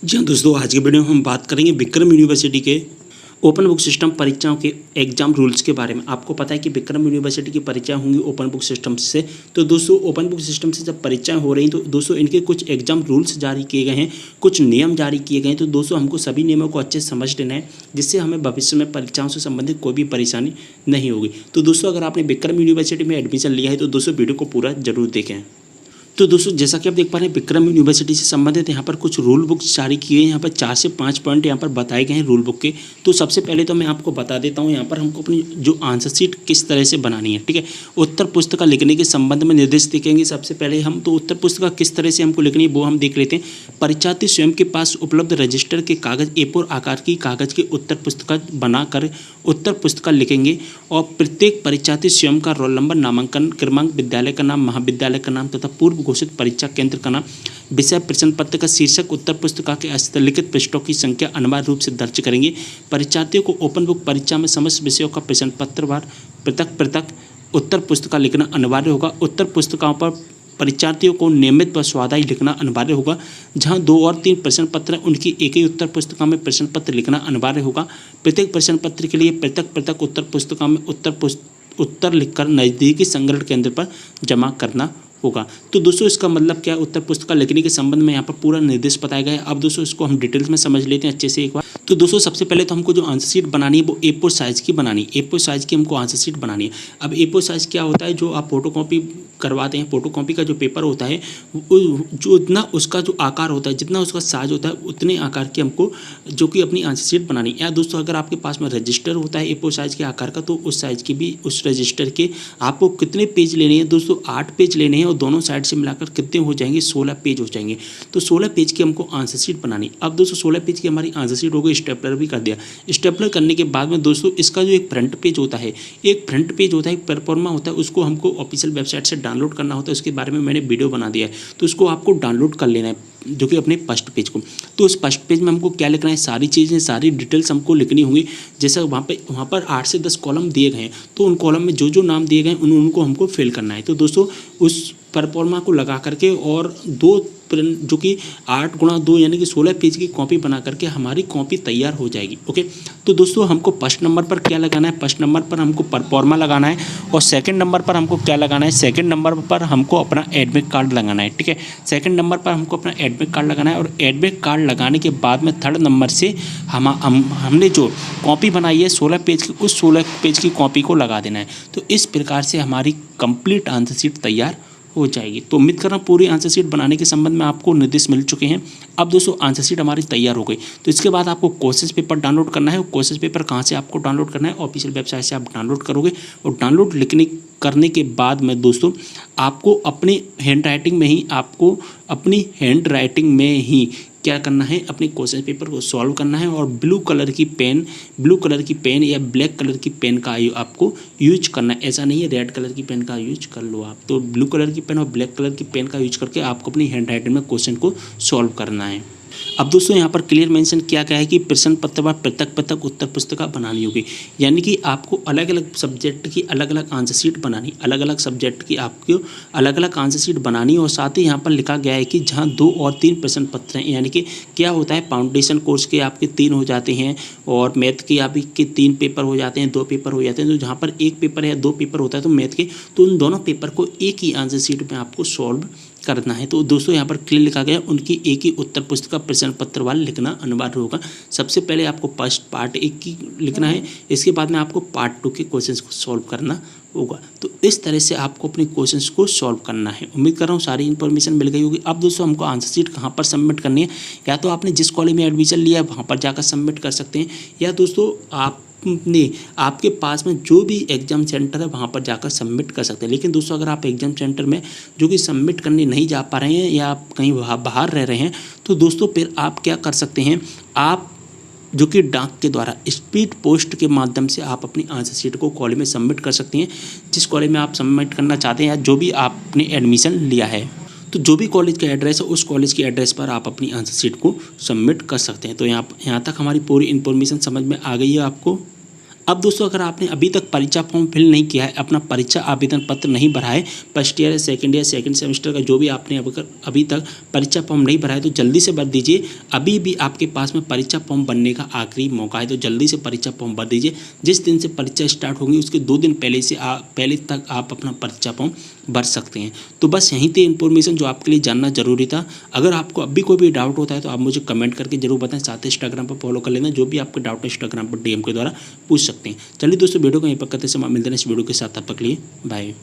जी हाँ दोस्तों, आज की वीडियो में हम बात करेंगे विक्रम यूनिवर्सिटी के ओपन बुक सिस्टम परीक्षाओं के एग्जाम रूल्स के बारे में। आपको पता है कि विक्रम यूनिवर्सिटी की परीक्षाएं होंगी ओपन बुक सिस्टम से। तो दोस्तों, ओपन बुक सिस्टम से जब परीक्षाएं हो रही हैं तो दोस्तों इनके कुछ एग्जाम रूल्स जारी किए गए हैं, कुछ नियम जारी किए गए हैं। तो दोस्तों हमको सभी नियमों को अच्छे से समझ लेना है, जिससे हमें भविष्य में परीक्षाओं से संबंधित कोई भी परेशानी नहीं होगी। तो दोस्तों, अगर आपने विक्रम यूनिवर्सिटी में एडमिशन लिया है तो दोस्तों वीडियो को पूरा जरूर देखें। तो दोस्तों, जैसा कि आप देख पा रहे हैं, विक्रम यूनिवर्सिटी से संबंधित यहाँ पर कुछ रूल बुक्स जारी किए हैं। यहाँ पर 4 से 5 पॉइंट यहाँ पर बताए गए हैं रूल बुक के। तो सबसे पहले तो मैं आपको बता देता हूँ यहाँ पर हमको अपनी जो आंसर शीट किस तरह से बनानी है। ठीक है, उत्तर पुस्तिका लिखने के संबंध में निर्देश देखेंगे। सबसे पहले हम तो उत्तर पुस्तिका किस तरह से हमको लिखनी है वो हम देख लेते हैं। परीक्षार्थी स्वयं के पास उपलब्ध रजिस्टर के कागज A4 आकार की कागज की उत्तर पुस्तिका बनाकर उत्तर पुस्तिका लिखेंगे और प्रत्येक परीक्षार्थी स्वयं का रोल नंबर, नामांकन क्रमांक, विद्यालय का नाम, महाविद्यालय का नाम तथा पूर्व घोषित परीक्षा केंद्र का नाम, विषय, प्रश्न पत्र का शीर्षक, उत्तर पुस्तिका के हस्तलिखित पृष्ठों की संख्या अनिवार्य रूप से दर्ज करेंगे। परीक्षार्थियों को ओपन बुक परीक्षा में समस्त विषयों का प्रश्न पत्रवार पृथक पृथक उत्तर पुस्तिका लिखना अनिवार्य होगा। उत्तर पुस्तिकाओं पर परीक्षार्थियों को नियमित व स्वाध्याय लिखना अनिवार्य होगा। जहां 2 और 3 प्रश्न पत्र हैं, उनकी एक ही उत्तर पुस्तिका में प्रश्न पत्र लिखना अनिवार्य होगा। प्रत्येक प्रश्न पत्र के लिए पृथक पृथक उत्तर पुस्तिका में उत्तर लिखकर नज़दीकी संग्रहण केंद्र पर जमा करना होगा। तो दोस्तों, इसका मतलब क्या है? उत्तर पुस्तिका लिखने के संबंध में यहाँ पर पूरा निर्देश बताया गया है। अब दोस्तों इसको हम डिटेल्स में समझ लेते हैं अच्छे से एक बार। तो दोस्तों, सबसे पहले तो हमको जो आंसर शीट बनानी है वो A4 साइज़ की बनानी है। A4 साइज़ की हमको आंसर शीट बनानी है। अब A4 साइज़ क्या होता है? जो आप फोटोकॉपी करवाते हैं, फोटोकॉपी का जो पेपर होता है, जो इतना उसका जो आकार होता है, जितना उसका साइज होता है, उतने आकार की हमको जो कि अपनी आंसर शीट बनानी है। या दोस्तों, अगर आपके पास में रजिस्टर होता है A4 साइज़ के आकार का, तो उस साइज़ की भी उस रजिस्टर के आपको कितने पेज लेने हैं? दोस्तों 8 पेज लेने हैं और दोनों साइड से मिलाकर कितने हो जाएंगे? 16 पेज हो जाएंगे। तो 16 पेज की हमको आंसर शीट बनानी। अब दोस्तों 16 पेज की हमारी आंसर शीट हो गई। स्टेपलर भी कर दिया। स्टेपलर करने के बाद में दोस्तों इसका जो एक फ्रंट पेज होता है, एक प्रोफार्मा होता है, उसको हमको ऑफिशियल वेबसाइट से डाउनलोड करना होता है। उसके बारे में मैंने वीडियो बना दिया है, तो उसको आपको डाउनलोड कर लेना है, जो कि अपने फर्स्ट पेज को। तो उस फर्स्ट पेज में हमको क्या लिखना है? सारी चीज़ें, सारी डिटेल्स हमको लिखनी होंगी। जैसे वहाँ पर 8 से 10 कॉलम दिए गए हैं, तो उन कॉलम में जो जो नाम दिए गए हैं उनको हमको फिल करना है। तो दोस्तों उस परफॉर्मा को लगा करके और 2 जो कि 8x2 यानी कि 16 पेज की कॉपी बना करके हमारी कॉपी तैयार हो जाएगी। ओके, तो दोस्तों हमको फर्स्ट नंबर पर क्या लगाना है? फर्स्ट नंबर पर हमको परफॉर्मा लगाना है और सेकंड नंबर पर हमको क्या लगाना है? सेकंड नंबर पर हमको अपना एडमिट कार्ड लगाना है। ठीक है, सेकंड नंबर पर हमको अपना एडमिट कार्ड लगाना है और एडमिट कार्ड लगाने के बाद में थर्ड नंबर से हमने जो कॉपी बनाई है 16 पेज की, उस 16 पेज की कॉपी को लगा देना है। तो इस प्रकार से हमारी कंप्लीट आंसर शीट तैयार हो जाएगी। तो उम्मीद कर रहा हूँ पूरी आंसर शीट बनाने के संबंध में आपको निर्देश मिल चुके हैं। अब दोस्तों आंसर शीट हमारी तैयार हो गई, तो इसके बाद आपको क्वेश्चन पेपर डाउनलोड करना है। क्वेश्चन पेपर कहाँ से आपको डाउनलोड करना है? ऑफिशियल वेबसाइट से आप डाउनलोड करोगे और डाउनलोड करने के बाद में दोस्तों आपको अपनी हैंड राइटिंग में ही क्या करना है? अपने क्वेश्चन पेपर को सॉल्व करना है और ब्लू कलर की पेन या ब्लैक कलर की पेन का आपको यूज करना है। ऐसा नहीं है रेड कलर की पेन का यूज कर लो आप। तो ब्लू कलर की पेन और ब्लैक कलर की पेन का यूज करके आपको अपनी हैंड राइटिंग में क्वेश्चन को सॉल्व करना है। अब दोस्तों यहाँ पर क्लियर मेंशन किया गया है कि प्रश्न पत्र पर पृथक पृथक उत्तर पुस्तिका बनानी होगी। यानी कि आपको अलग अलग सब्जेक्ट की अलग अलग आंसर शीट बनानी, अलग अलग सब्जेक्ट की आपको अलग अलग आंसर शीट बनानी। और साथ ही यहाँ पर लिखा गया है कि जहाँ 2 और 3 प्रश्न पत्र हैं, यानी कि क्या होता है, फाउंडेशन कोर्स के आपके 3 हो जाते हैं और मैथ के आपके 3 पेपर हो जाते हैं, 2 पेपर हो जाते हैं। तो जहाँ पर 1 पेपर या 2 पेपर होता है तो मैथ के, तो उन दोनों पेपर को एक ही आंसर शीट में आपको सॉल्व करना है। तो दोस्तों यहाँ पर क्लियर लिखा गया उनकी एक ही उत्तर पुस्तिका प्रश्न पत्र वाला लिखना अनिवार्य होगा। सबसे पहले आपको फर्स्ट पार्ट 1 की लिखना है, इसके बाद में आपको पार्ट 2 के क्वेश्चंस को सॉल्व करना होगा। तो इस तरह से आपको अपने क्वेश्चंस को सॉल्व करना है। उम्मीद कर रहा हूँ सारी इन्फॉर्मेशन मिल गई होगी। अब दोस्तों हमको आंसर शीट कहाँ पर सबमिट करनी है? या तो आपने जिस कॉलेज में एडमिशन लिया है वहाँ पर जाकर सबमिट कर सकते हैं, या दोस्तों आपके पास में जो भी एग्ज़ाम सेंटर है वहाँ पर जाकर सबमिट कर सकते हैं। लेकिन दोस्तों अगर आप एग्ज़ाम सेंटर में जो कि सबमिट करने नहीं जा पा रहे हैं या आप कहीं बाहर रह रहे हैं, तो दोस्तों फिर आप क्या कर सकते हैं? आप जो कि डाक के द्वारा स्पीड पोस्ट के माध्यम से आप अपनी आंसर शीट को कॉलेज में सबमिट कर सकते हैं। जिस कॉलेज में आप सबमिट करना चाहते हैं या जो भी आपने एडमिशन लिया है, तो जो भी कॉलेज का एड्रेस है उस कॉलेज के एड्रेस पर आप अपनी आंसर शीट को सबमिट कर सकते हैं। तो यहाँ तक हमारी पूरी इन्फॉर्मेशन समझ में आ गई है आपको। अब दोस्तों अगर आपने अभी तक परीक्षा फॉर्म फिल नहीं किया है, अपना परीक्षा आवेदन पत्र नहीं भरा है, फर्स्ट ईयर या सेकंड सेमेस्टर का जो भी आपने अभी तक परीक्षा फॉर्म नहीं भरा है तो जल्दी से भर दीजिए। अभी भी आपके पास में परीक्षा फॉर्म भरने का आखिरी मौका है, तो जल्दी से परीक्षा फॉर्म भर दीजिए। जिस दिन से परीक्षा स्टार्ट होगी उसके 2 दिन पहले तक आप अपना परीक्षा फॉर्म भर सकते हैं। तो बस यहीं थी इन्फॉर्मेशन जो आपके लिए जानना जरूरी था। अगर आपको अभी कोई भी डाउट होता है तो आप मुझे कमेंट करके जरूर बताएं, साथ ही इंस्टाग्राम पर फॉलो कर लेना। जो भी आपके डाउट है इंस्टाग्राम पर DM के द्वारा पूछ सकते हैं। चलिए दोस्तों वीडियो को यहीं पर करते समय मिलते हैं इस वीडियो के साथ, तब तक के लिए बाय।